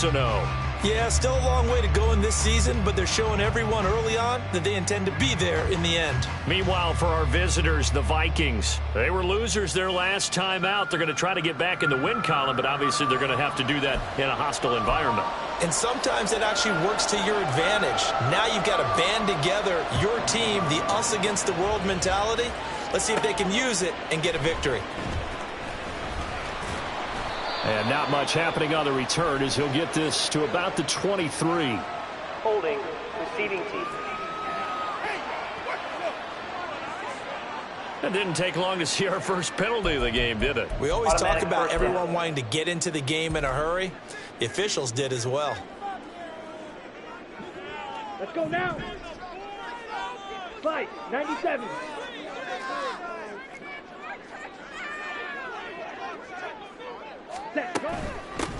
6-0. Yeah, still a long way to go in this season, but they're showing everyone early on that they intend to be there in the end. Meanwhile, for our visitors, the Vikings, they were losers their last time out. They're going to try to get back in the win column, but obviously they're going to have to do that in a hostile environment. And sometimes it actually works to your advantage. Now you've got to band together your team, the us against the world mentality. Let's see if they can use it and get a victory. And not much happening on the return as he'll get this to about the 23. Holding, receiving team. It didn't take long to see our first penalty of the game, did it? We always talk about everyone wanting to get into the game in a hurry. The officials did as well. Let's go now. Fight, 97.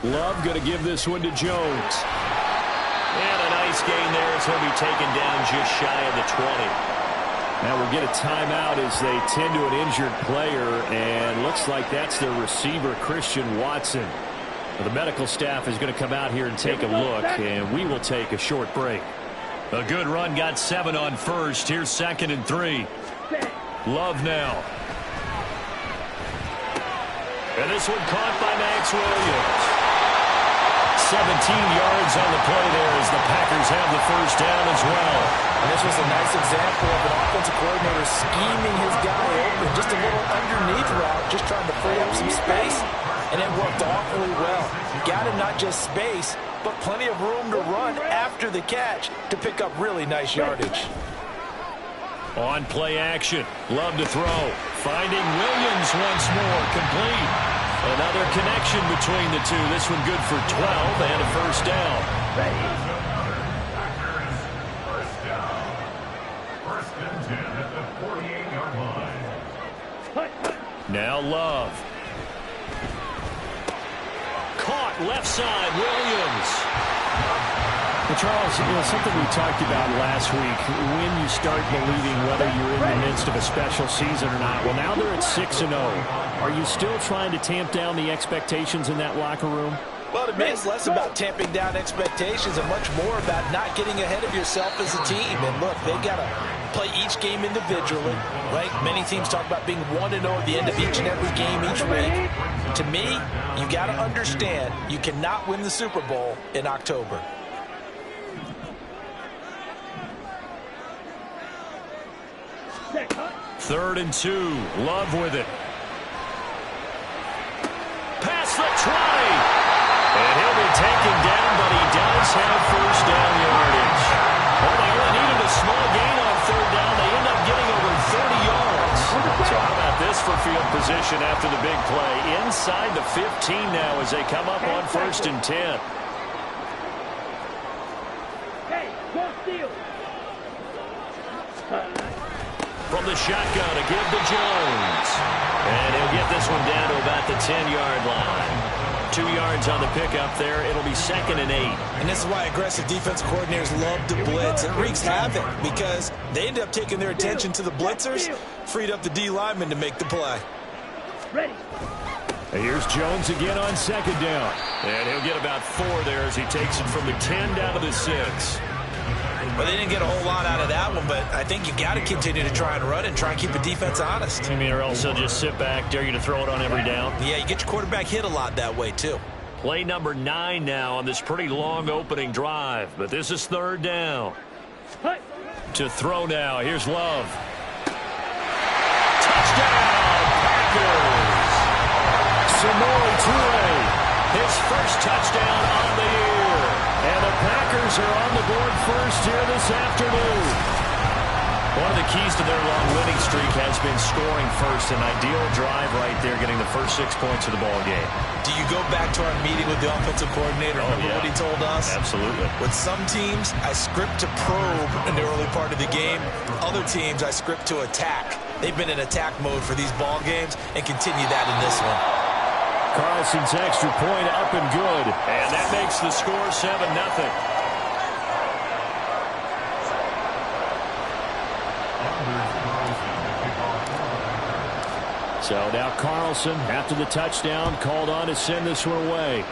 Love going to give this one to Jones. And a nice gain there as he'll be taken down just shy of the 20. Now we'll get a timeout as they tend to an injured player, and looks like that's their receiver, Christian Watson. The medical staff is going to come out here and take a look, and we will take a short break. A good run, got 7 on first. Here's 2nd and 3. Love now. And this one caught by Max Williams. 17 yards on the play there as the Packers have the first down as well. And this was a nice example of an offensive coordinator scheming his guy open. Just a little underneath route, just trying to free up some space. And it worked awfully well. Got him not just space, but plenty of room to run after the catch to pick up really nice yardage. On play action, Love to throw. Finding Williams once more, complete. Another connection between the two. This one good for 12 and a first down. First and 10 at the 48-yard line. Now Love. Caught left side, Williams. Well, Charles, something we talked about last week, when you start believing whether you're in the midst of a special season or not. Well, now they're at 6-0. Are you still trying to tamp down the expectations in that locker room? Well, to me, it's less about tamping down expectations and much more about not getting ahead of yourself as a team. And look, they've got to play each game individually, right? Many teams talk about being 1-0 at the end of each and every game each week. To me, you got to understand you cannot win the Super Bowl in October. Third and 2. Love with it. Past the 20. And he'll be taken down, but he does have first down yardage. Well, they only needed a small gain on 3rd down. They end up getting over 30 yards. So how about this for field position after the big play? Inside the 15 now as they come up on 1st and 10. Hey, go steal. From the shotgun to give to Jones. And he'll get this one down to about the 10-yard line. 2 yards on the pickup there. It'll be 2nd and 8. And this is why aggressive defense coordinators love to blitz. It wreaks havoc because they end up taking their attention to the blitzers, freed up the D lineman to make the play. Ready. Here's Jones again on 2nd down. And he'll get about 4 there as he takes it from the 10 down to the 6. Well, they didn't get a whole lot out of that one, but I think you got to continue to try and run and try and keep the defense honest. I mean, or else they'll just sit back, dare you to throw it on every down. Yeah, you get your quarterback hit a lot that way, too. Play number 9 now on this pretty long opening drive, but this is 3rd down. To throw now, here's Love. Touchdown, Packers! Samori Toure, his first touchdown on the year. And the Packers are on the board first here this afternoon. One of the keys to their long winning streak has been scoring first. An ideal drive right there, getting the first 6 points of the ball game. Do you go back to our meeting with the offensive coordinator? Remember what he told us? Absolutely. With some teams, I script to probe in the early part of the game. Other teams, I script to attack. They've been in attack mode for these ball games and continue that in this one. Carlson's extra point up and good. And that makes the score 7-0. So now Carlson, after the touchdown, called on to send this one away.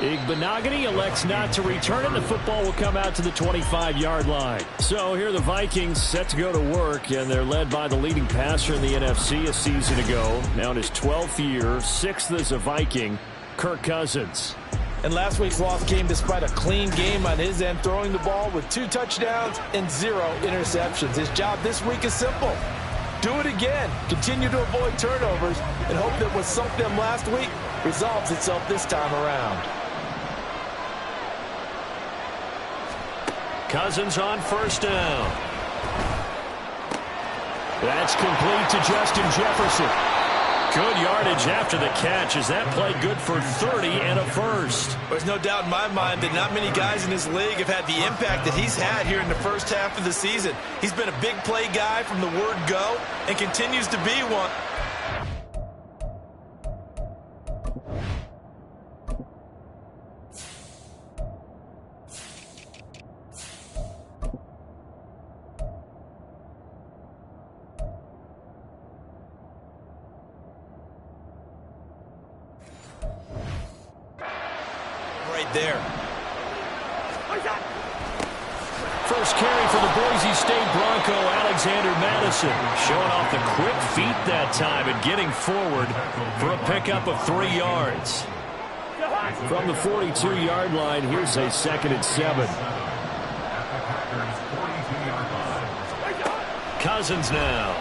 Igbenogany elects not to return it. The football will come out to the 25-yard line. So here are the Vikings set to go to work, and they're led by the leading passer in the NFC a season ago. Now in his 12th year, 6th as a Viking, Kirk Cousins. And last week's loss came despite a clean game on his end, throwing the ball with 2 touchdowns and 0 interceptions. His job this week is simple. Do it again. Continue to avoid turnovers and hope that what sunk them last week resolves itself this time around. Cousins on first down. That's complete to Justin Jefferson. Good yardage after the catch as that play good for 30 and a first. There's no doubt in my mind that not many guys in this league have had the impact that he's had here in the first half of the season. He's been a big play guy from the word go and continues to be one. There. First carry for the Boise State Bronco, Alexander Madison. Showing off the quick feet that time and getting forward for a pickup of 3 yards. From the 42-yard line, here's a 2nd and 7. Cousins now.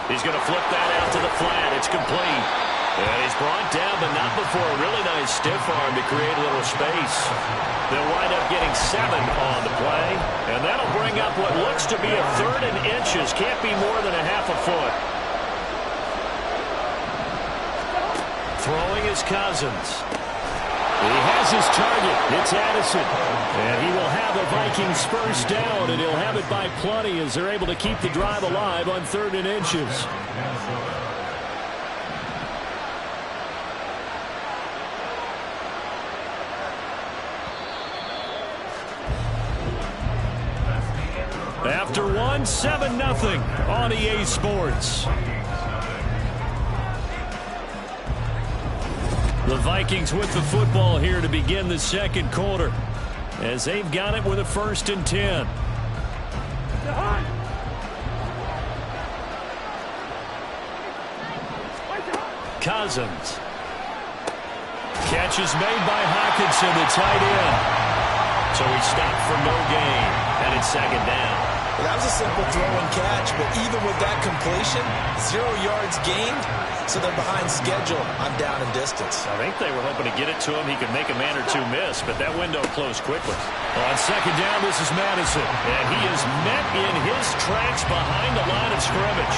He's going to flip that out to the flat. It's complete. And he's brought down, but not before a really nice stiff arm to create a little space. They'll wind up getting 7 on the play. And that'll bring up what looks to be a 3rd and inches. Can't be more than a half a foot. Throwing is Cousins. He has his target. It's Addison. And he will have the Vikings first down, and he'll have it by plenty as they're able to keep the drive alive on 3rd and inches. After 1, 7-0 on EA Sports. The Vikings with the football here to begin the 2nd quarter as they've got it with a 1st and 10. Cousins. Catch is made by Hawkinson, the tight end. So he stopped for no gain, and it's 2nd down. Well, that was a simple throw and catch, but even with that completion, 0 yards gained, so they're behind schedule on down and distance. I think they were hoping to get it to him. He could make a man or 2 miss, but that window closed quickly. On 2nd down, this is Madison, and he is met in his tracks behind the line of scrimmage.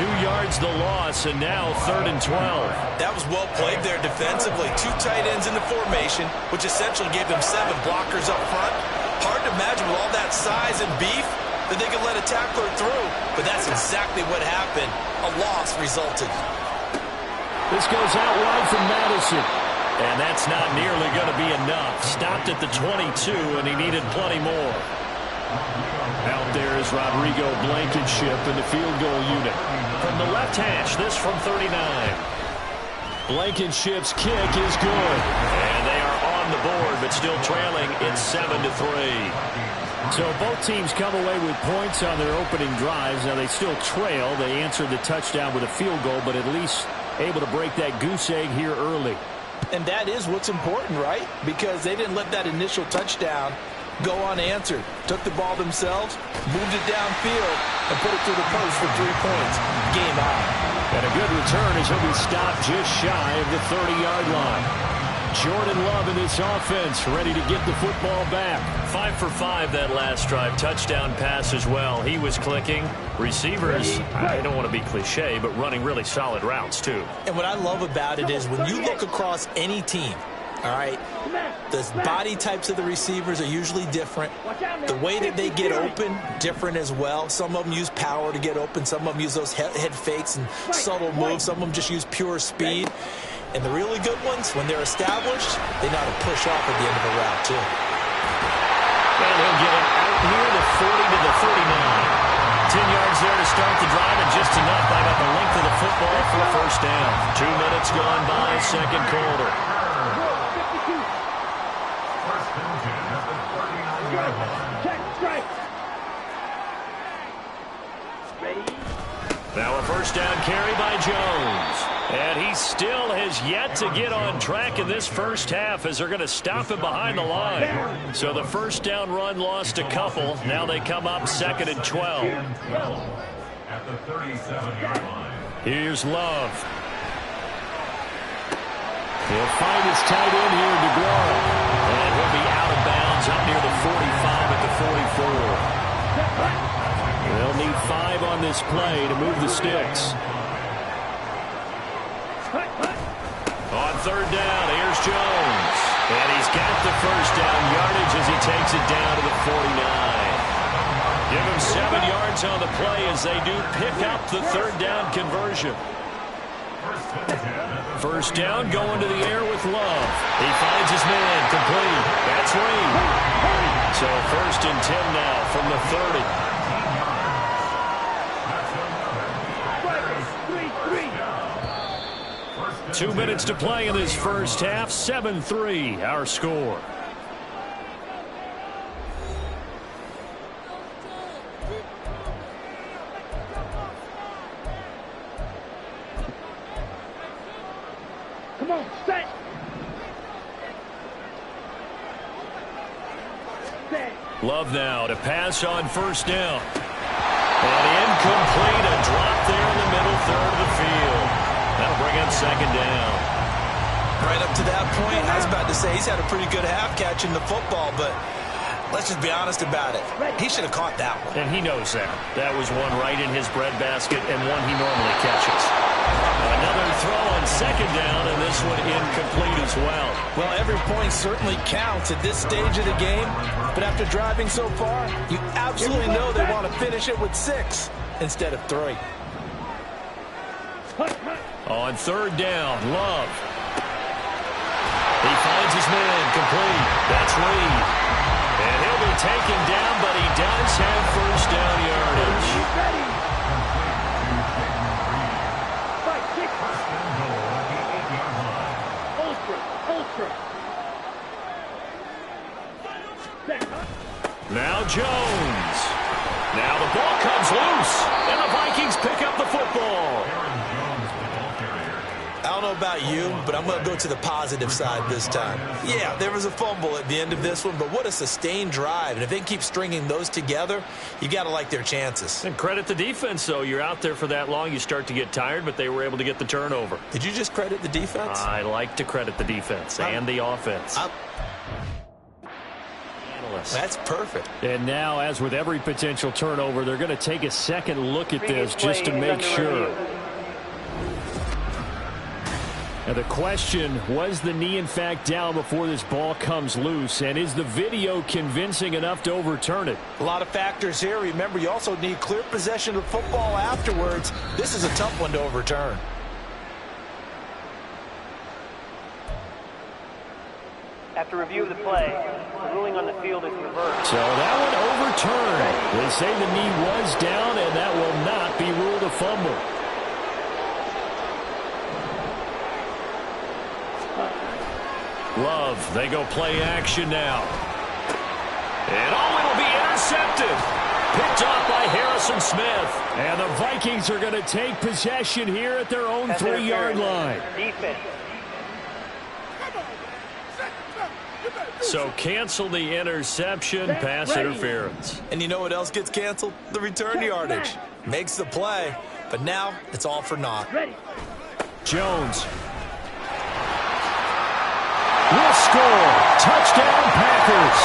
2 yards the loss, and now 3rd and 12. That was well played there defensively. 2 tight ends in the formation, which essentially gave them 7 blockers up front. Hard to imagine with all that size and beef that they could let a tackler through, but that's exactly what happened. A loss resulted. This goes out wide from Madison, and that's not nearly going to be enough. Stopped at the 22, and he needed plenty more. Out there is Rodrigo Blankenship in the field goal unit. From the left hash, this from 39. Blankenship's kick is good. And they are on the board, but still trailing. It's 7-3. So both teams come away with points on their opening drives. Now they still trail. They answered the touchdown with a field goal, but at least able to break that goose egg here early. And that is what's important, right? Because they didn't let that initial touchdown go unanswered. Took the ball themselves, moved it downfield, and put it through the post for 3 points. Game on. And a good return as he'll be stopped just shy of the 30-yard line. Jordan Love in this offense, ready to get the football back. 5 for 5 that last drive. Touchdown pass as well. He was clicking. Receivers, I don't want to be cliche, but running really solid routes, too. And what I love about it is when you look across any team, all right, the body types of the receivers are usually different. The way that they get open, different as well. Some of them use power to get open. Some of them use those head fakes and subtle moves. Some of them just use pure speed. And the really good ones, when they're established, they know how to push off at the end of a route, too. And he'll get it out here, the 40 to the 39. yards there to start the drive, and just enough by about the length of the football for a first down. 2 minutes gone by, second quarter. First and 10 at the 39-yard line. Check, strike. Ready? Now a first down carry by Jones. And he still has yet to get on track in this first half as they're going to stop him behind the line. So the first down run lost a couple. Now they come up 2nd and 12. At the 37-yard line. Here's Love. He'll find his tight end here, DeGuara. And he'll be out of bounds up near the 45 at the 44. They'll need 5 on this play to move the sticks. On third down, here's Jones. And he's got the first down yardage as he takes it down to the 49. Give him 7 yards on the play as they do pick up the third down conversion. First down going to the air with Love. He finds his man complete. That's Reed. So first and 10 now from the 30. 2 minutes to play in this first half. 7-3 our score. Come on, set. Set. Love now to pass on first down. And incomplete. A drop there in the middle third of the field. That'll bring up second down. Right up to that point, I was about to say he's had a pretty good half catching the football, but let's just be honest about it. He should have caught that one. And he knows that. That was one right in his breadbasket and one he normally catches. Another throw on second down, and this one incomplete as well. Well, every point certainly counts at this stage of the game, but after driving so far, you absolutely know they want to finish it with 6 instead of 3. On third down, Love. He finds his man complete. That's Reed. And he'll be taken down, but he does have first down yardage. Now Jones. Now the ball comes loose, and the Vikings pick up the football. I don't know about you, but I'm going to go to the positive side this time. Yeah, there was a fumble at the end of this one, but what a sustained drive. And if they keep stringing those together, you got to like their chances. And credit the defense, though. You're out there for that long, you start to get tired, but they were able to get the turnover. Did you just credit the defense? I like to credit the defense and the offense. That's perfect. And now, as with every potential turnover, they're going to take a second look at this just to make sure. Now the question, was the knee in fact down before this ball comes loose? And is the video convincing enough to overturn it? A lot of factors here. Remember, you also need clear possession of football afterwards. This is a tough one to overturn. After review of the play, the ruling on the field is reversed. So that one overturned. They say the knee was down, and that will not be ruled a fumble. Love, they go play action now. And it'll be intercepted. Picked off by Harrison Smith. And the Vikings are going to take possession here at their own 3-yard line. Defense. So cancel the interception, pass interference. And you know what else gets canceled? The return yardage. Makes the play, but now it's all for naught. Jones will score. Touchdown, Packers.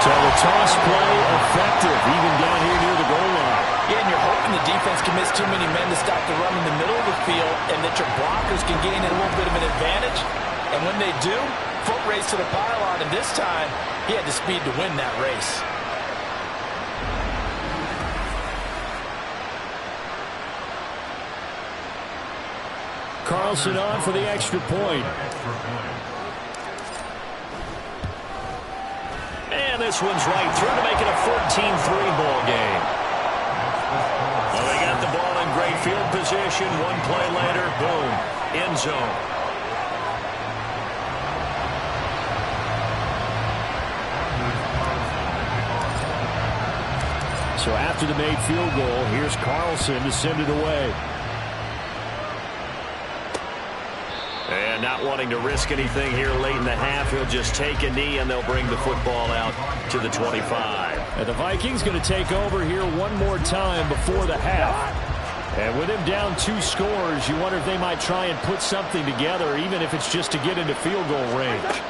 So the toss play effective, even down here near the goal line. Yeah, and you're hoping the defense can miss too many men to stop the run in the middle of the field and that your blockers can gain a little bit of an advantage. And when they do, foot race to the pylon, and this time he had the speed to win that race. Carlson on for the extra point. And this one's right through to make it a 14-3 ball game. field position. One play later, boom, end zone. So after the made field goal, here's Carlson to send it away. And not wanting to risk anything here late in the half, he'll just take a knee and they'll bring the football out to the 25. And the Vikings going to take over here one more time before the half. And with him down 2 scores, you wonder if they might try and put something together, even if it's just to get into field goal range.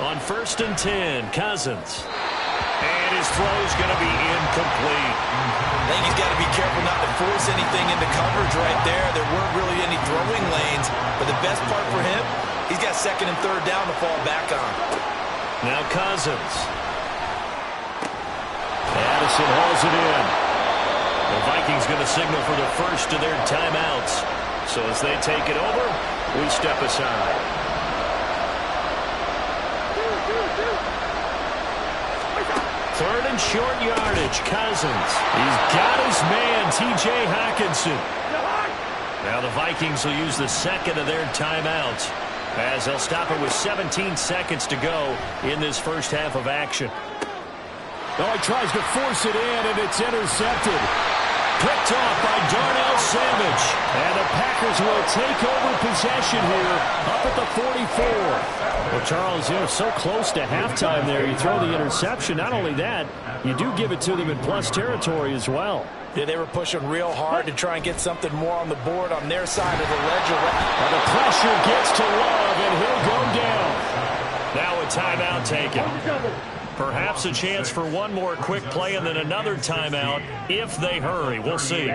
On 1st and 10, Cousins. And his throw's going to be incomplete. I think he's got to be careful not to force anything into coverage right there. There weren't really any throwing lanes. But the best part for him, he's got 2nd and 3rd down to fall back on. Now Cousins. Addison hauls it in. The Vikings going to signal for the first of their timeouts. So as they take it over, we step aside. 3rd and short yardage, Cousins. He's got his man, T.J. Hockenson. Now the Vikings will use the 2nd of their timeouts as they'll stop it with 17 seconds to go in this first half of action. Oh, he tries to force it in, and it's intercepted. Picked off by Darnell Savage. And the Packers will take over possession here up at the 44. Well, Charles, you're so close to halftime there. You throw the interception. Not only that, you do give it to them in plus territory as well. Yeah, they were pushing real hard to try and get something more on the board on their side of the ledger. And the pressure gets to Love, and he'll go down. Now a timeout taken. Perhaps a chance for one more quick play and then another timeout if they hurry. We'll see.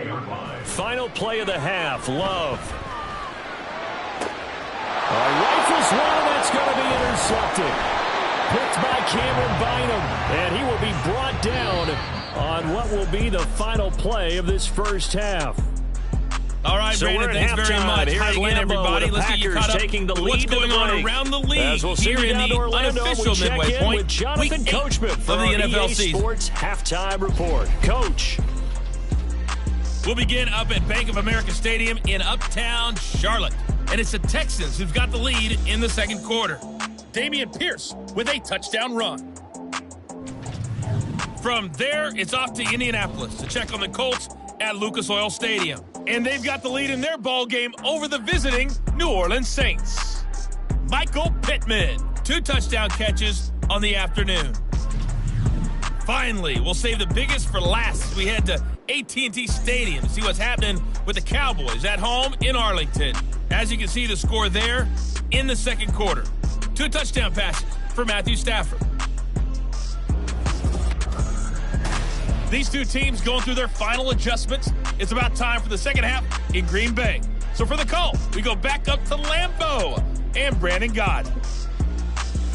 Final play of the half, Love. Rifles one, that's going to be intercepted. Picked by Cameron Bynum, and he will be brought down on what will be the final play of this first half. All right, so Brandon, thanks very much. Hi again, everybody. Let's get you caught up taking the with lead what's going on around the league we'll here in the unofficial midway point. With Jonathan Coachman of the NFL season. Sports Halftime Report. Coach. We'll begin up at Bank of America Stadium in Uptown Charlotte. And it's the Texans who've got the lead in the second quarter. Dameon Pierce with a touchdown run. From there, it's off to Indianapolis to check on the Colts at Lucas Oil Stadium. And they've got the lead in their ball game over the visiting New Orleans Saints. Michael Pittman, 2 touchdown catches on the afternoon. Finally, we'll save the biggest for last as we head to AT&T Stadium to see what's happening with the Cowboys at home in Arlington. As you can see, the score there in the second quarter. 2 touchdown passes for Matthew Stafford. These 2 teams going through their final adjustments. It's about time for the second half in Green Bay. So for the call, we go back up to Lambeau and Brandon Gott.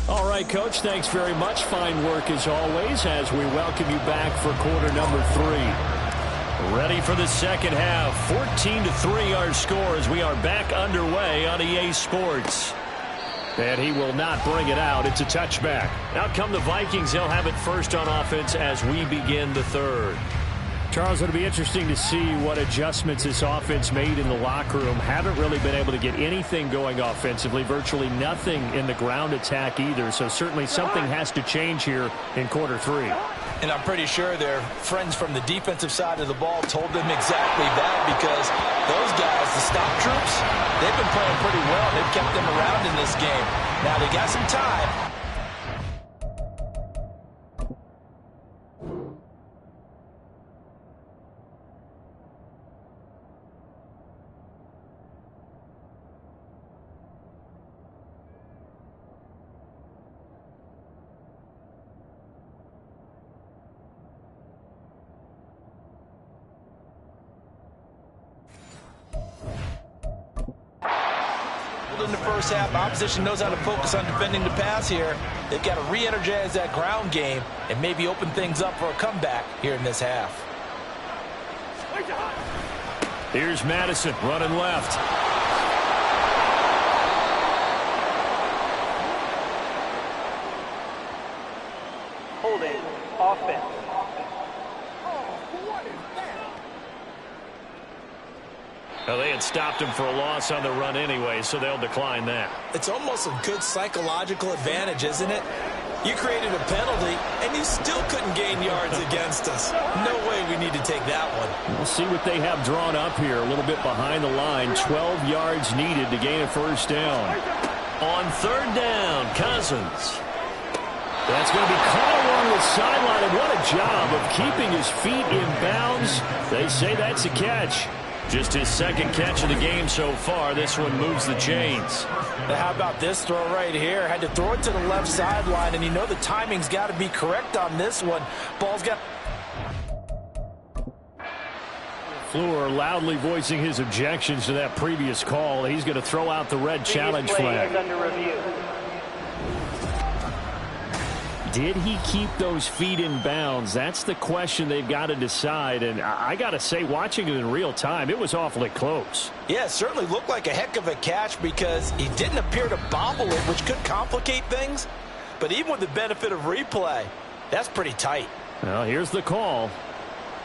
All right, Coach, thanks very much. Fine work as always as we welcome you back for quarter number 3. Ready for the second half. 14-3 our score as we are back underway on EA Sports. And he will not bring it out. It's a touchback. Out come the Vikings. They'll have it first on offense as we begin the third. Charles, it'll be interesting to see what adjustments this offense made in the locker room. Haven't really been able to get anything going offensively, virtually nothing in the ground attack either. So certainly something has to change here in quarter 3. And I'm pretty sure their friends from the defensive side of the ball told them exactly that, because those guys, the stop troops, they've been playing pretty well. They've kept them around in this game. Now they got some time. In the first half, opposition knows how to focus on defending the pass here. They've got to re-energize that ground game and maybe open things up for a comeback here in this half. Here's Madison running left. Holding offense. Well, they had stopped him for a loss on the run anyway, so they'll decline that. It's almost a good psychological advantage, isn't it? You created a penalty, and you still couldn't gain yards against us. No way we need to take that one. We'll see what they have drawn up here. A little bit behind the line. 12 yards needed to gain a first down. On third down, Cousins. That's going to be caught along the sideline, and what a job of keeping his feet in bounds. They say that's a catch. Just his second catch of the game so far. This one moves the chains. Now, how about this throw right here? Had to throw it to the left sideline, and you know the timing's got to be correct on this one. Ball's got... Fleur loudly voicing his objections to that previous call. He's going to throw out the red challenge flag. Under review. Did he keep those feet in bounds? That's the question they've got to decide. And I got to say, watching it in real time, it was awfully close. Yeah, it certainly looked like a heck of a catch because he didn't appear to bobble it, which could complicate things. But even with the benefit of replay, that's pretty tight. Well, here's the call.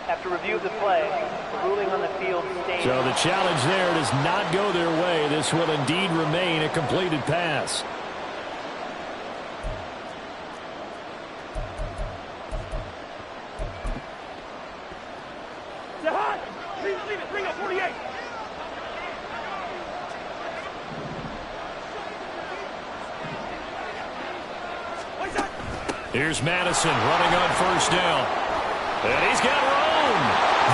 After review of the play, the ruling on the field stays. So the challenge there does not go their way. This will indeed remain a completed pass. Leave it. Bring up 48. Here's Madison running on first down. And he's got room.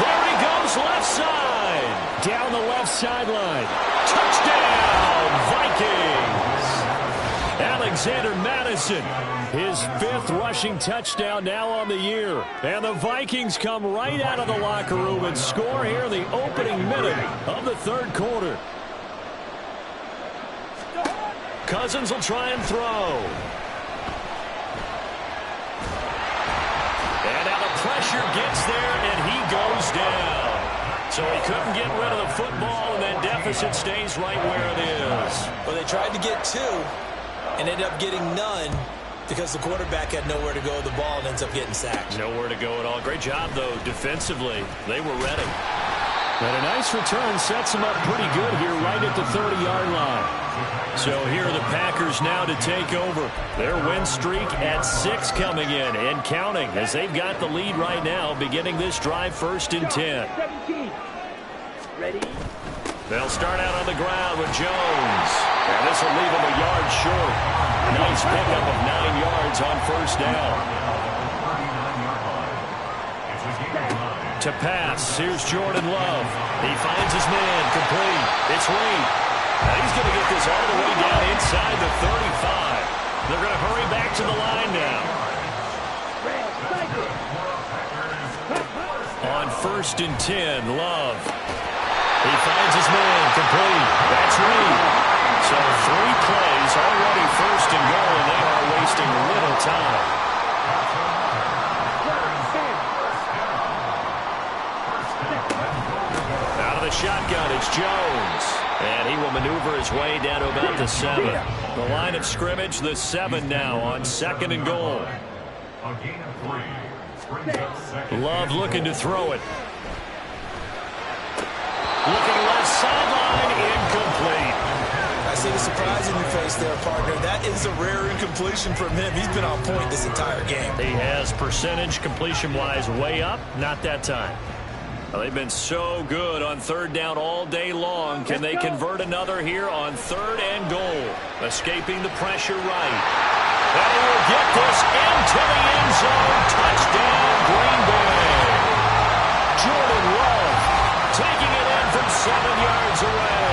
There he goes, left side. Down the left sideline. Touchdown, Vikings. Alexander Madison, his 5th rushing touchdown now on the year. And the Vikings come right out of the locker room and score here in the opening minute of the third quarter. Cousins will try and throw. And now the pressure gets there, and he goes down. So he couldn't get rid of the football, and that deficit stays right where it is. Well, they tried to get 2 and ended up getting none because the quarterback had nowhere to go with the ball and ends up getting sacked. Nowhere to go at all. Great job, though, defensively. They were ready. And a nice return sets them up pretty good here right at the 30-yard line. So here are the Packers now to take over. Their win streak at 6 coming in and counting as they've got the lead right now beginning this drive 1st and 10. 17. Ready? They'll start out on the ground with Jones. And this will leave them a yard short. Nice pickup of 9 yards on first down. To pass, here's Jordan Love. He finds his man, complete. It's Reed. Now he's going to get this all the way down inside the 35. They're going to hurry back to the line now. On 1st and 10, Love. He finds his man, complete. That's Reed. So 3 plays, already 1st and goal, and they are wasting little time. Out of the shotgun, it's Jones. And he will maneuver his way down to about the 7. The line of scrimmage, the 7 now on 2nd and goal. Love looking to throw it. Looking left sideline, incomplete. I see the surprise in your face there, partner. That is a rare incompletion from him. He's been on point this entire game. He has percentage completion-wise way up, not that time. Well, they've been so good on 3rd down all day long. Can they convert another here on 3rd and goal? Escaping the pressure right. And he will get this into the end zone. Touchdown, Green Bay. Jordan Love taking it in from 7 yards away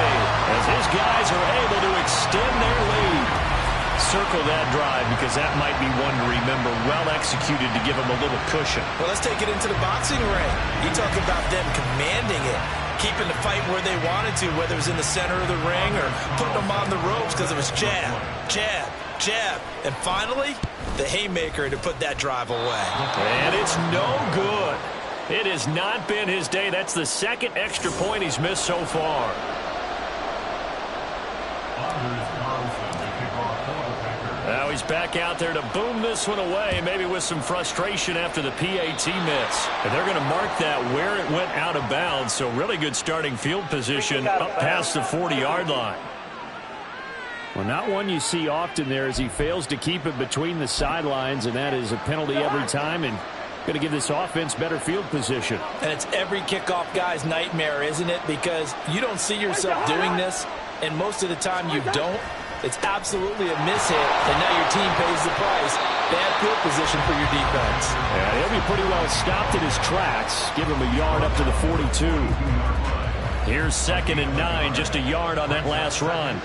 as his guys are able to extend their lead. Circle that drive because that might be one to remember. Well executed to give them a little cushion. Well, let's take it into the boxing ring. You talk about them commanding it, keeping the fight where they wanted to, whether it was in the center of the ring or putting them on the ropes because it was jab, jab, jab. And finally, the haymaker to put that drive away. And it's no good. It has not been his day. That's the 2nd extra point he's missed so far. Now he's back out there to boom this one away, maybe with some frustration after the PAT miss. And they're going to mark that where it went out of bounds, so really good starting field position up past the 40-yard line. Well, not one you see often there as he fails to keep it between the sidelines, and that is a penalty every time, and going to give this offense better field position. And it's every kickoff guy's nightmare, isn't it? Because you don't see yourself doing this, and most of the time you don't. It's absolutely a mishit, and now your team pays the price. Bad field position for your defense. Yeah, he'll be pretty well stopped in his tracks. Give him a yard up to the 42. Here's 2nd and 9, just a yard on that last run.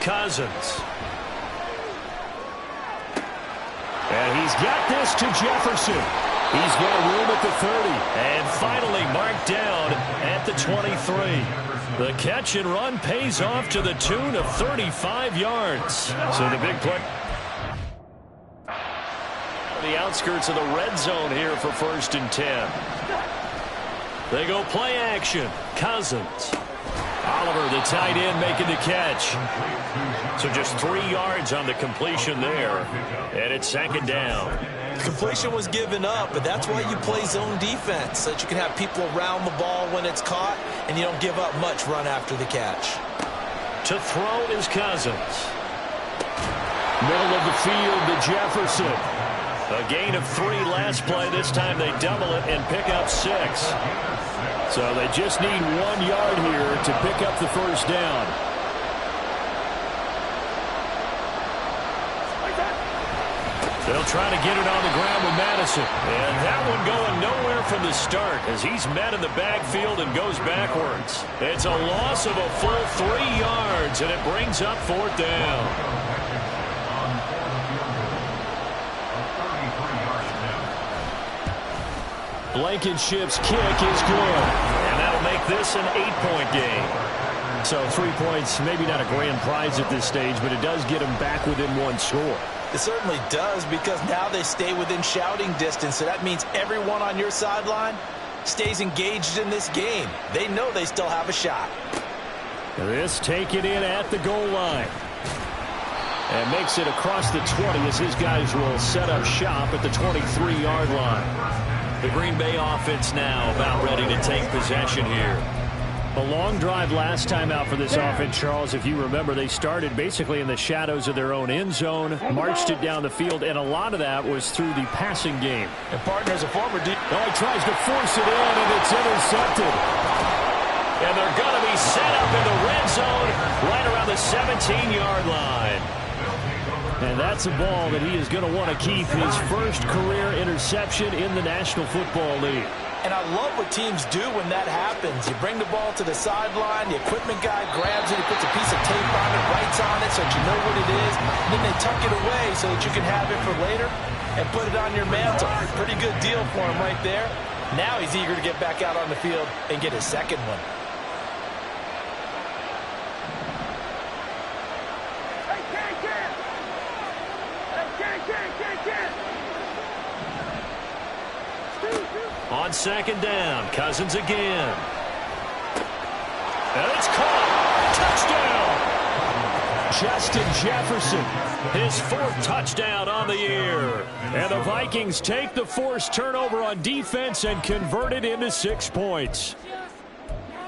Cousins. And he's got this to Jefferson. He's got room at the 30. And finally marked down at the 23. The catch and run pays off to the tune of 35 yards. So the big play. The outskirts of the red zone here for 1st and 10. They go play action. Cousins. Oliver, the tight end, making the catch. So just 3 yards on the completion there. And it's 2nd down. Completion was given up, but that's why you play zone defense, so that you can have people around the ball when it's caught, and you don't give up much run after the catch. To throw is Cousins. Middle of the field to Jefferson. A gain of 3 last play. This time they double it and pick up 6. So they just need 1 yard here to pick up the 1st down. They'll try to get it on the ground with Madison. And that one going nowhere from the start as he's met in the backfield and goes backwards. It's a loss of a full 3 yards, and it brings up 4th down. Blankenship's kick is good. And that'll make this an 8-point game. So 3 points, maybe not a grand prize at this stage, but it does get them back within 1 score. It certainly does, because now they stay within shouting distance, so that means everyone on your sideline stays engaged in this game. They know they still have a shot. This taken in at the goal line. And makes it across the 20 as his guys will set up shop at the 23-yard line. The Green Bay offense now about ready to take possession here. A long drive last time out for this offense, Charles. If you remember, they started basically in the shadows of their own end zone, marched it down the field, and a lot of that was through the passing game. And partner's a former deep. Oh, he tries to force it in, and it's intercepted. And they're going to be set up in the red zone right around the 17-yard line. And that's a ball that he is going to want to keep, his first career interception in the National Football League. And I love what teams do when that happens. You bring the ball to the sideline, the equipment guy grabs it, he puts a piece of tape on it, writes on it so that you know what it is, and then they tuck it away so that you can have it for later and put it on your mantle. Pretty good deal for him right there. Now he's eager to get back out on the field and get his 2nd one. On 2nd down, Cousins again. And it's caught. Touchdown. Justin Jefferson, his 4th touchdown on the year. And the Vikings take the forced turnover on defense and convert it into 6 points.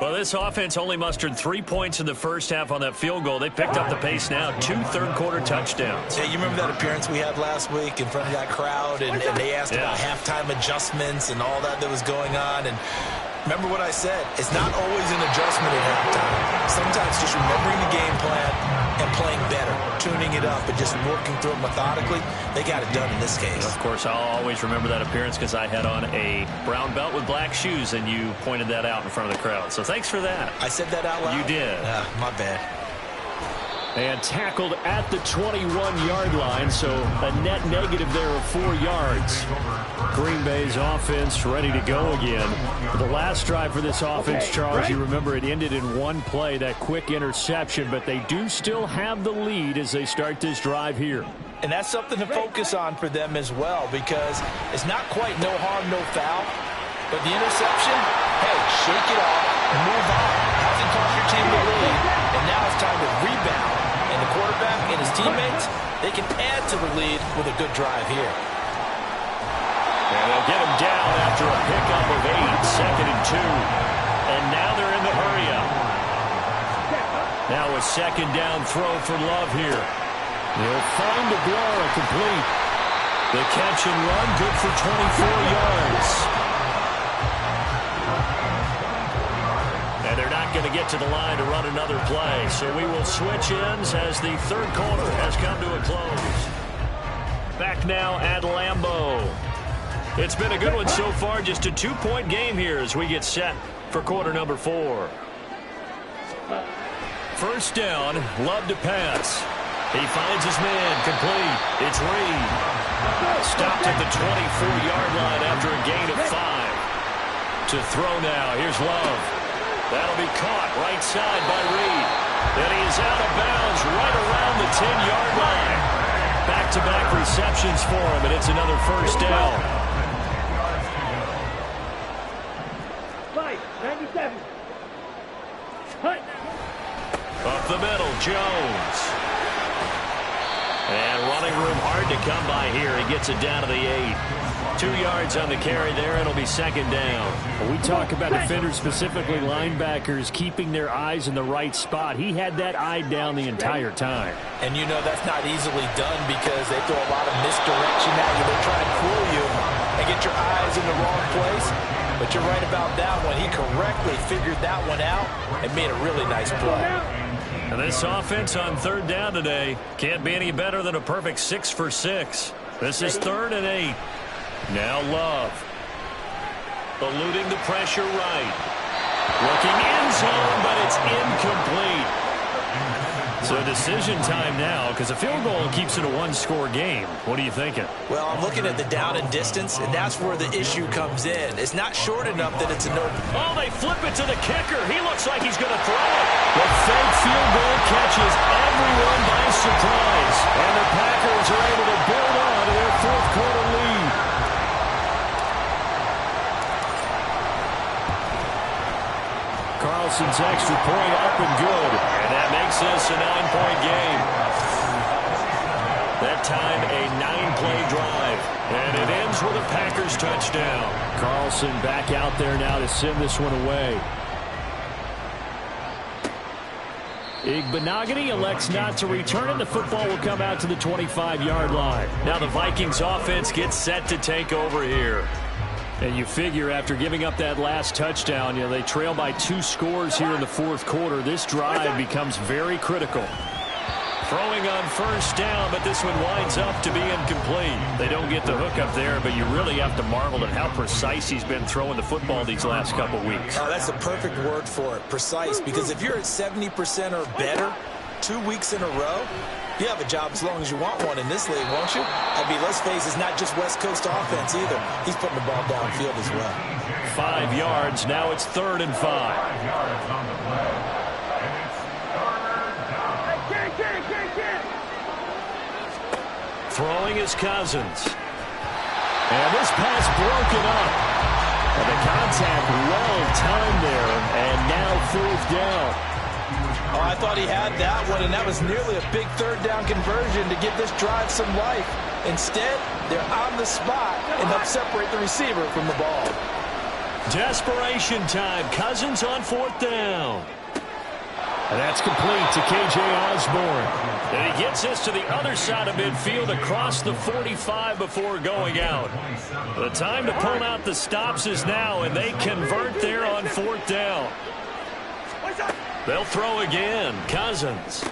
Well, this offense only mustered 3 points in the first half on that field goal. They picked up the pace now, 2 third-quarter touchdowns. Yeah, you remember that appearance we had last week in front of that crowd, and they asked about halftime adjustments and all that was going on. And remember what I said, it's not always an adjustment at halftime. Sometimes just remembering the game plan and playing better, tuning it up and just working through it methodically. They got it done in this case. Of course, I'll always remember that appearance because I had on a brown belt with black shoes, and you pointed that out in front of the crowd. So thanks for that. I said that out loud? You did. My bad. And tackled at the 21-yard line, so a net negative there of 4 yards. Green Bay's offense ready to go again. The last drive for this offense, Charles, you remember it ended in 1 play, that quick interception, but they do still have the lead as they start this drive here. And that's something to focus on for them as well, because it's not quite no harm, no foul, but the interception, hey, shake it off, move on. Hasn't cost your team the lead, and now it's time to rebound. And the They can add to the lead with a good drive here. And they'll get him down after a pickup of 8, 2nd and 2. And now they're in the hurry-up. Now a 2nd down throw for Love here. He'll find Aguara complete. The catch and run, good for 24 yards. And they're not going to get to the line to run another play. So we will switch ends as the third quarter has come to a close. Back now at Lambeau. It's been a good one so far. Just a 2-point game here as we get set for quarter number 4. First down, Love to pass. He finds his man, complete. It's Reed. Stopped at the 24-yard line after a gain of 5. To throw now, here's Love. That'll be caught right side by Reed. And he is out of bounds right around the 10-yard line. Back-to-back receptions for him, and it's another first down. 97. Hut. Up the middle, Jones. And running room hard to come by here. He gets it down to the 8. 2 yards on the carry there. It'll be 2nd down. We talk about defenders, specifically linebackers, keeping their eyes in the right spot. He had that eye down the entire time. And you know that's not easily done because they throw a lot of misdirection at you. They try and fool you and get your eyes in the wrong place. But you're right about that one. He correctly figured that one out and made a really nice play. And this offense on 3rd down today can't be any better than a perfect 6 for 6. This is 3rd and 8. Now Love. Eluding the pressure right. Looking end zone, but it's incomplete. So decision time now, because a field goal keeps it a 1-score game. What are you thinking? Well, I'm looking at the down and distance, and that's where the issue comes in. It's not short enough that it's a no. Oh, they flip it to the kicker. He looks like he's going to throw it. The fake field goal catches everyone by surprise. And the Packers are able to build on to their 4th quarter lead. Carlson's extra point up and good. And that makes this a 9-point game. That time a 9-play drive. And it ends with a Packers touchdown. Carlson back out there now to send this one away. Igbenogany elects not to return it. The football will come out to the 25-yard line. Now the Vikings offense gets set to take over here. And you figure after giving up that last touchdown, they trail by 2 scores here in the 4th quarter. This drive becomes very critical. Throwing on first down, but this one winds up to be incomplete. They don't get the hook up there, but you really have to marvel at how precise he's been throwing the football these last couple weeks. Oh, that's the perfect word for it, precise, because if you're at 70% or better 2 weeks in a row, you have a job as long as you want one in this league, won't you? I mean, let's face it, it's not just West Coast offense either. He's putting the ball downfield as well. 5 yards. Now it's 3rd and 5. 5 yards on the play. And it's Throwing is Cousins. And this pass broken up. And the contact well timed there. And now 4th down. Oh, I thought he had that one, and that was nearly a big 3rd down conversion to give this drive some life. Instead, they're on the spot and help separate the receiver from the ball. Desperation time. Cousins on 4th down. And that's complete to K.J. Osborne. And he gets this to the other side of midfield across the 45 before going out. The time to pull out the stops is now, and they convert there on 4th down. They'll throw again. Cousins.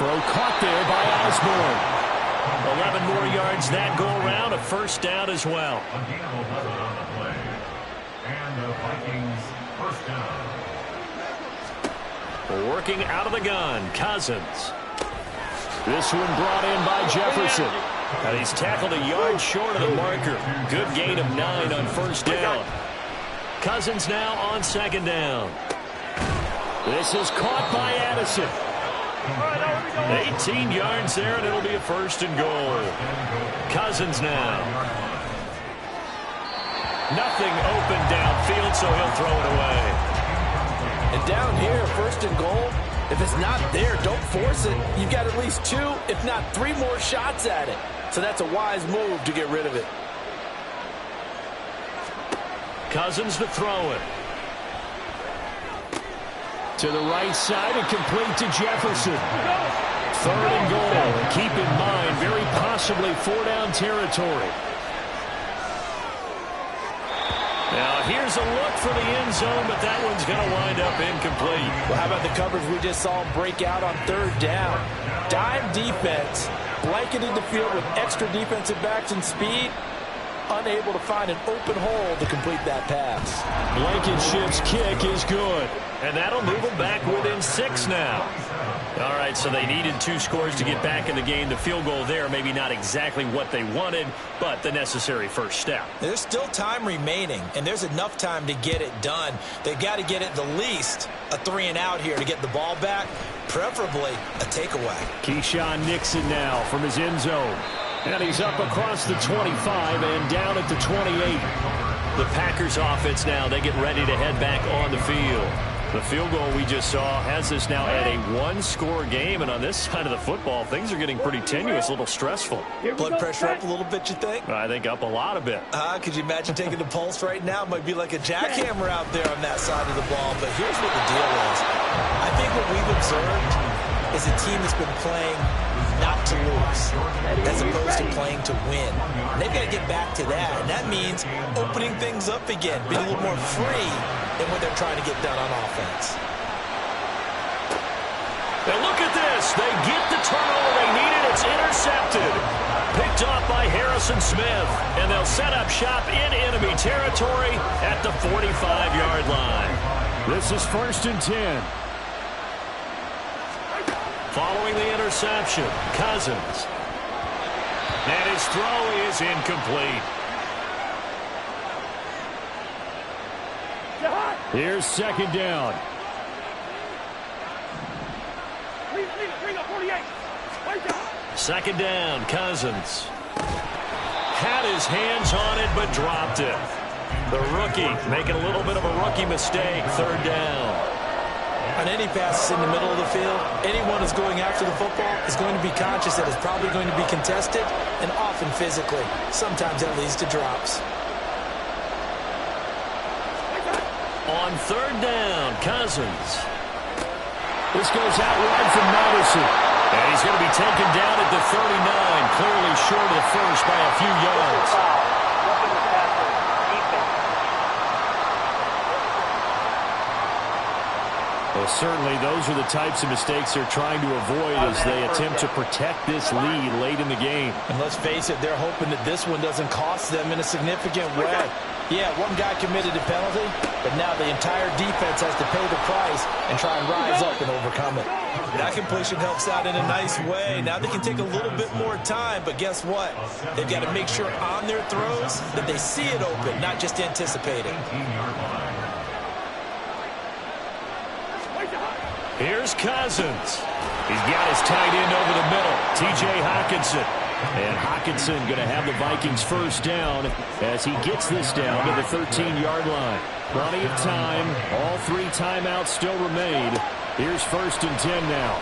Throw caught there by Osborne. 11 more yards that go around. A first down as well. Again, 11 on the play. And the Vikings first down. Working out of the gun. Cousins. This one brought in by Jefferson. And he's tackled a yard short of the marker. Good gain of 9 on first down. Cousins now on 2nd down. This is caught by Addison. 18 yards there, and it'll be a 1st and goal. Cousins now. Nothing open downfield, so he'll throw it away. And down here, 1st and goal, If it's not there, don't force it. You've got at least 2, if not 3 more shots at it. So that's a wise move to get rid of it. Cousins to throw it. To the right side and complete to Jefferson. 3rd and goal. Keep in mind, very possibly 4-down territory. Now, here's a look for the end zone, but that one's going to wind up incomplete. Well, how about the coverage we just saw break out on 3rd down? Dime defense, blanketed the field with extra defensive backs and speed, unable to find an open hole to complete that pass. Blankenship's kick is good. And that'll move them back within 6 now. All right, so they needed 2 scores to get back in the game. The field goal there, maybe not exactly what they wanted, but the necessary first step. There's still time remaining, and there's enough time to get it done. They've got to get it the least a 3-and-out here to get the ball back, preferably a takeaway. Keyshawn Nixon now from his end zone. And he's up across the 25 and down at the 28. The Packers offense now, they get ready to head back on the field. The field goal we just saw has us now at a 1-score game, and on this side of the football, things are getting pretty tenuous, a little stressful. Blood pressure up a little bit, you think? I think up a lot a bit. Could you imagine taking the pulse right now? It might be like a jackhammer out there on that side of the ball, but here's what the deal is. I think what we've observed is a team that's been playing not to lose, as opposed to playing to win. And they've got to get back to that, and that means opening things up again, being a little more free than what they're trying to get done on offense. Now look at this. They get the turnover they needed. It's intercepted. Picked off by Harrison Smith, and they'll set up shop in enemy territory at the 45-yard line. This is 1st and 10. Following the interception, Cousins. And his throw is incomplete. Here's 2nd down. Bring up 48. 2nd down, Cousins. Had his hands on it, but dropped it. The rookie making a little bit of a rookie mistake. 3rd down. On any passes in the middle of the field, anyone who's going after the football is going to be conscious that it's probably going to be contested, and often physically. Sometimes that leads to drops. On 3rd down, Cousins. This goes out wide from Madison. And he's going to be taken down at the 39, clearly short of the first by a few yards. Well, certainly those are the types of mistakes they're trying to avoid as they attempt to protect this lead late in the game. And let's face it, they're hoping that this one doesn't cost them in a significant way. Yeah, one guy committed a penalty, but now the entire defense has to pay the price and try and rise up and overcome it. That completion helps out in a nice way. Now they can take a little bit more time, but guess what? They've got to make sure on their throws that they see it open, not just anticipate it. Here's Cousins. He's got his tight end over the middle, T.J. Hockenson. And Hockenson going to have the Vikings first down as he gets this down to the 13-yard line. Plenty of time. All 3 timeouts still remain. Here's 1st and 10 now.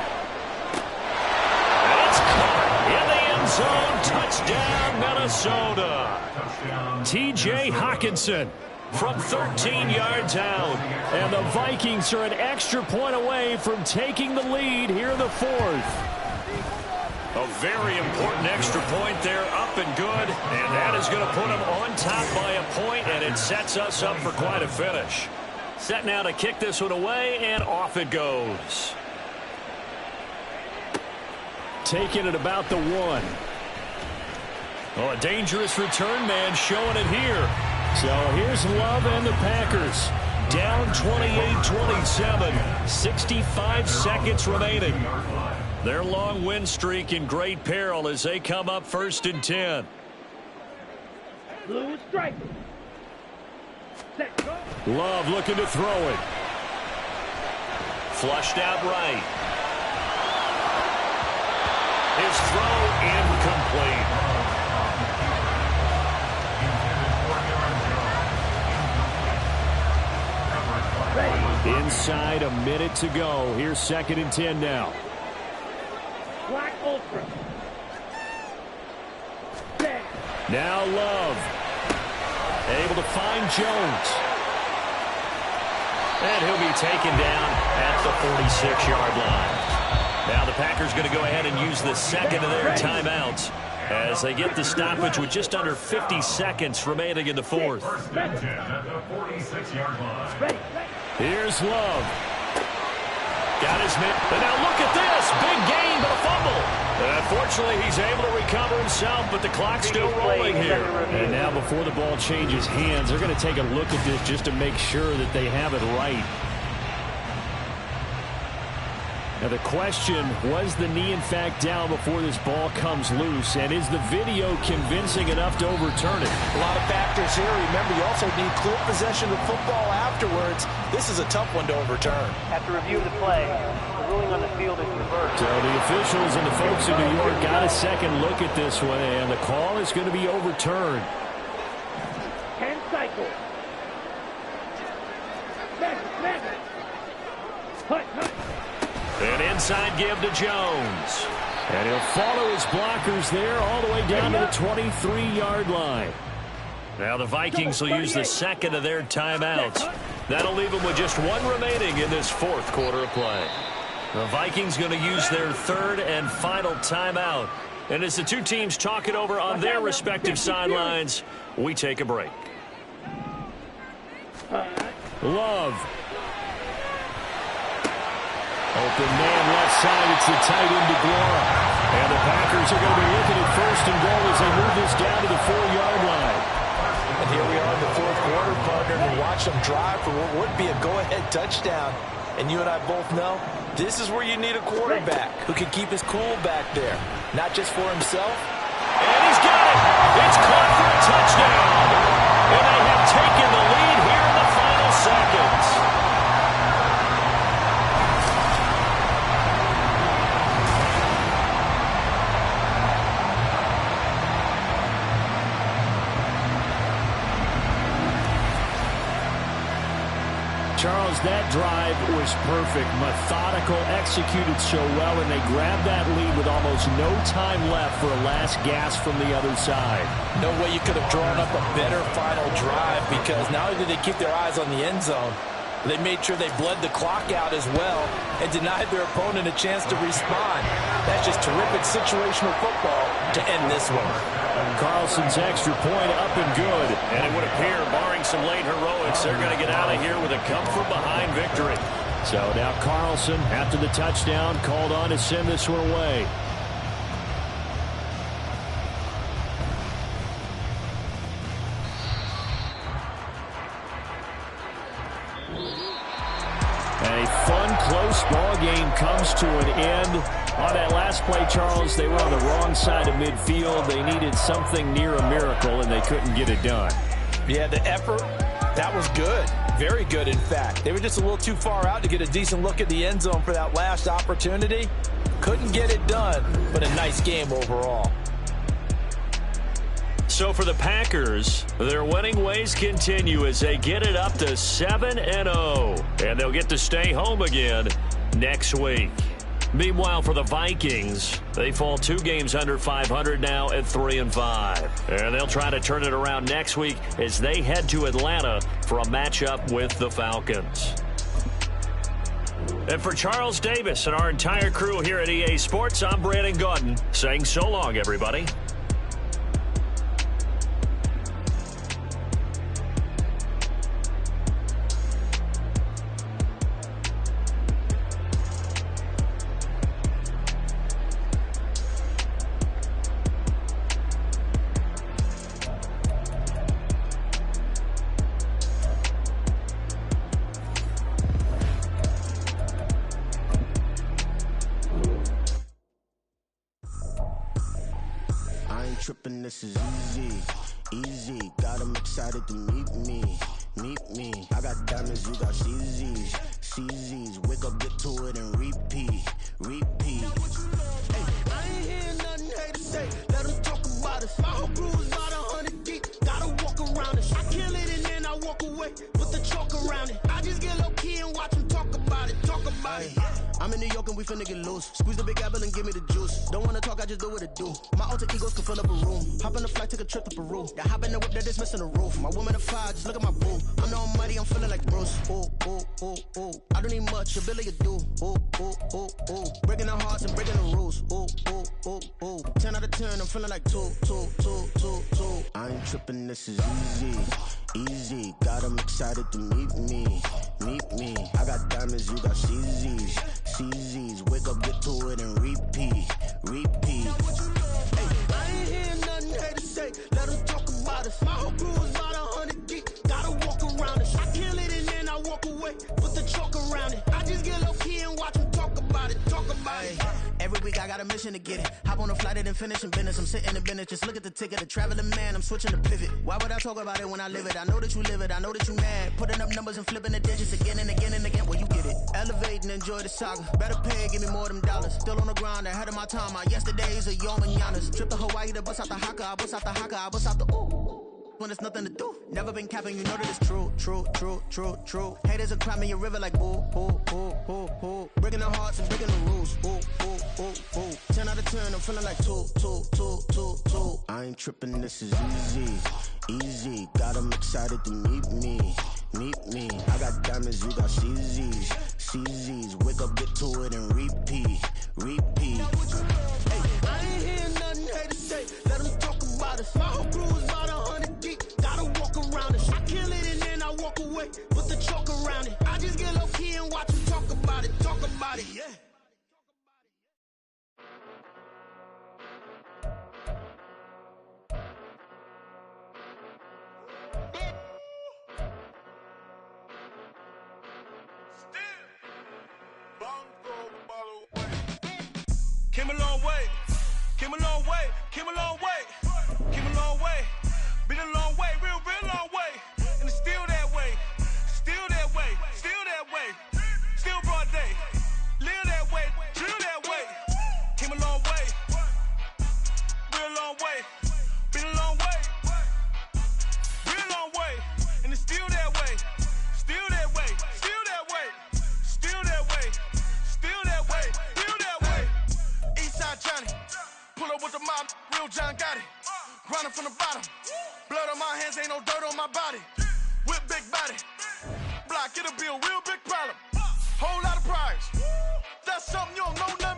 And it's caught in the end zone. Touchdown, Minnesota. T.J. Hockenson from 13 yards out. And the Vikings are an extra point away from taking the lead here in the 4th. A very important extra point there, up and good. And that is going to put them on top by a point, and it sets us up for quite a finish. Set now to kick this one away, and off it goes. Taking it about the 1. Oh, a dangerous return man showing it here. So here's Love and the Packers. Down 28-27, 65 seconds remaining. Their long win streak in great peril as they come up 1st and 10. Blue strike. Set, go. Love looking to throw it. Flushed out right. His throw incomplete. Ready. Inside a minute to go. Here's 2nd and 10 now. Black Ultra. Now Love. Able to find Jones. And he'll be taken down at the 46-yard line. Now the Packers going to go ahead and use the second of their timeouts as they get the stoppage with just under 50 seconds remaining in the fourth. First and 10 at the 46-yard line. Here's Love. Got his man. And now look at this. Big gain, but a fumble. Unfortunately, he's able to recover himself, but the clock's still rolling here. And now before the ball changes hands, they're going to take a look at this just to make sure that they have it right. Now the question, was the knee in fact down before this ball comes loose? And is the video convincing enough to overturn it? A lot of factors here. Remember, you also need clear possession of football afterwards. This is a tough one to overturn. After review of the play, the ruling on the field is reversed. So the officials and the folks in New York got a second look at this one, and the call is going to be overturned. 10 cycles. An inside give to Jones. And he'll follow his blockers there all the way down to the 23-yard line. Now the Vikings will use the second of their timeouts. That'll leave them with just one remaining in this fourth quarter of play. The Vikings going to use their third and final timeout. And as the two teams talk it over on their respective sidelines, we take a break. Love. Open man left side. It's the tight end DeGuara. And the Packers are going to be looking at 1st and goal as they move this down to the 4-yard line. And here we are in the fourth quarter, partner, and watch them drive for what would be a go-ahead touchdown. And you and I both know this is where you need a quarterback who can keep his cool back there, not just for himself. And he's got it. It's caught for a touchdown. And they have taken the lead here in the final seconds. Charles, that drive was perfect, methodical, executed so well, and they grabbed that lead with almost no time left for a last gasp from the other side. No way you could have drawn up a better final drive, because not only did they keep their eyes on the end zone, they made sure they bled the clock out as well and denied their opponent a chance to respond. That's just terrific situational football to end this one. Carlson's extra point up and good. And it would appear, barring some late heroics, they're going to get out of here with a come-from-behind victory. So now Carlson, after the touchdown, called on to send this one away. A fun, close ball game comes to an end. On that last play, Charles, they were on the wrong side of midfield. They needed something near a miracle, and they couldn't get it done. Yeah, the effort, that was good. Very good, in fact. They were just a little too far out to get a decent look at the end zone for that last opportunity. Couldn't get it done, but a nice game overall. So for the Packers, their winning ways continue as they get it up to 7-0. And they'll get to stay home again next week. Meanwhile, for the Vikings, they fall 2 games under 500 now at 3-5. And they'll try to turn it around next week as they head to Atlanta for a matchup with the Falcons. And for Charles Davis and our entire crew here at EA Sports, I'm Brandon Gaudin saying so long, everybody. Tripping, this is easy, got them excited to meet me, I got diamonds, you got CZs, wake up, get to it and repeat, hey, I ain't hearing nothing hate to say, let them talk about us, my whole crew is about 100 deep, gotta walk around it, I kill it and then I walk away, put the chalk around it, I just get low key and watch them in New York and we finna get loose. Squeeze the big apple and give me the juice. Don't wanna talk, I just do what it do. My alter egos can fill up a room. Hop on a flight, take a trip to Peru. Yeah, hop in the whip that is missing the roof. My woman a fire, just look at my boo. I'm no money, I'm feeling like Bruce. Ooh, ooh, ooh, ooh. I don't need much, ability to do. Ooh, ooh, ooh, ooh. Breaking the hearts and breaking the rules. Ooh, ooh, ooh, ooh. 10 out of 10, I'm feeling like 2, 2, 2, 2, 2. I ain't tripping, this is easy. Easy, got 'em excited to meet me. Meet me. I got diamonds, you got CZs. CZs, wake up, get to it and repeat. Repeat. Hey, I ain't hearing nothing haters say. Let them talk about us. My whole crew is about 100 deep. Gotta walk around it. I kill it and then I walk away. Put the chalk around it. I just get low key and watch them talk about it. Talk about it. Every week I got a mission to get it. Hop on a flight and then finish in business. I'm sitting in business. Just look at the ticket. A traveling man, I'm switching to pivot. Why would I talk about it when I live it? I know that you live it. I know that you mad. Putting up numbers and flipping the digits again and again and again. Well, you get it. Elevate and enjoy the saga. Better pay, give me more than dollars. Still on the grind, ahead of my time. My yesterdays are your mananas. Trip to Hawaii to bust out the haka. I bust out the haka. I bust out the ooh. When there's nothing to do. Never been capping, you know that it's true, true, true, true, true. Haters are climbing your river like boo, boo, boo, boo, boo. Breaking the hearts and breaking the rules. Ooh, ooh, ooh, ooh. 10 out of 10, I'm feeling like 2, 2, 2, 2, 2. I ain't tripping, this is easy. Easy, got 'em excited to meet me. Meet me. I got diamonds, you got CZs. CZs, wake up, get to it and repeat. Repeat. Hey, I ain't hearing nothing haters say. Let them talk about us. My whole crew is about 100 deep. Gotta walk around us. I kill it and then I walk away. Put the chalk around it. I just get low key and watch them talk about it. Talk about it, yeah. Came a long way, came a long way, came a long way, came a long way, been a long way, real, real long way, and it's still that way, still that way, still that way, still broad day, live that way, drill that way, came a long way, real long way, been a long way, real long way, and it's still that way, still that way, still that way, still that way, still that way, still that way. Eastside Johnny, pull up with the mob, real John got it. Grinding from the bottom, blood on my hands, ain't no dirt on my body. Whip big body, block, it'll be a real big problem. Whole lot of priors, that's something you don't know nothing